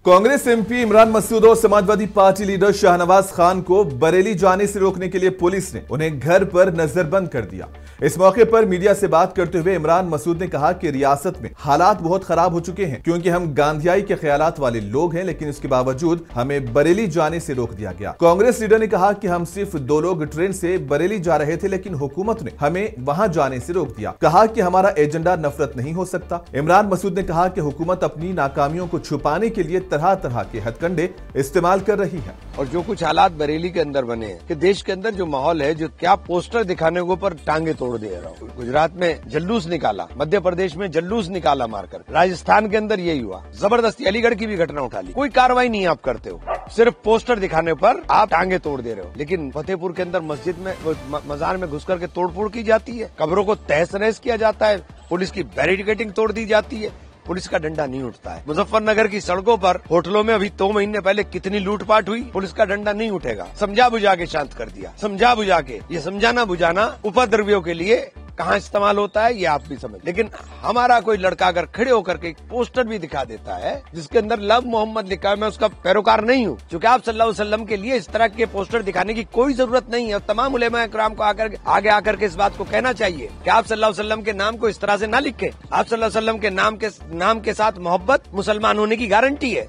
Congress MP Imran Masood और Samajwadi party leader Shahnawaz Khan को बरेली जाने से रोकने के लिए पुलिस ने उन्हें घर पर नजरबंद कर दिया। इस मौके पर मीडिया से बात करते हुए इमरान मसूद ने कहा कि रियासत में हालात बहुत खराब हो चुके हैं क्योंकि हम गांधीयाई के ख्यालात वाले लोग हैं, लेकिन इसके बावजूद हमें बरेली जाने से रोक दिया गया। कांग्रेस लीडर ने कहा कि हम सिर्फ 2 लोग ट्रेन से बरेली जा रहे थे, लेकिन हुकूमत ने हमें वहां जाने से रोक दिया। कहा कि हमारा एजेंडा नफरत नहीं हो सकता। इमरान मसूद ने कहा कि हुकूमत अपनी नाकामियों को छुपाने के लिए तरह तरह के हथकंडे इस्तेमाल कर रही है। और जो कुछ हालात बरेली के अंदर बने हैं कि देश के अंदर जो माहौल है, जो क्या पोस्टर दिखाने के ऊपर टांगे तोड़ दे रहा हूँ। गुजरात में जुलूस निकाला, मध्य प्रदेश में जुलूस निकाला मारकर, राजस्थान के अंदर यही हुआ। जबरदस्ती अलीगढ़ की भी घटना उठा ली। कोई कार्रवाई नहीं आप करते हो, सिर्फ पोस्टर दिखाने पर आप टांगे तोड़ दे रहे हो। लेकिन फतेहपुर के अंदर मस्जिद में मजार में घुस करके तोड़फोड़ की जाती है, कब्रों को तहस नहस किया जाता है, पुलिस की बैरिकेडिंग तोड़ दी जाती है, पुलिस का डंडा नहीं उठता है। मुजफ्फरनगर की सड़कों पर होटलों में अभी 2 महीने पहले कितनी लूटपाट हुई, पुलिस का डंडा नहीं उठेगा। समझा बुझा के शांत कर दिया, समझा बुझा के। ये समझाना बुझाना उपद्रवियों के लिए कहाँ इस्तेमाल होता है ये आप भी समझ। लेकिन हमारा कोई लड़का अगर खड़े होकर के एक पोस्टर भी दिखा देता है जिसके अंदर लव मोहम्मद लिखा है, मैं उसका पैरोकार नहीं हूँ, क्योंकि आप सल्लल्लाहु अलैहि वसल्लम के लिए इस तरह के पोस्टर दिखाने की कोई जरूरत नहीं है। और तमाम उलेमा इकराम को आगे आकर के इस बात को कहना चाहिए कि आप सल्लल्लाहु अलैहि वसल्लम के नाम को इस तरह से ना लिखे। आप सल्लल्लाहु अलैहि वसल्लम के नाम के साथ मोहब्बत मुसलमान होने की गारंटी है।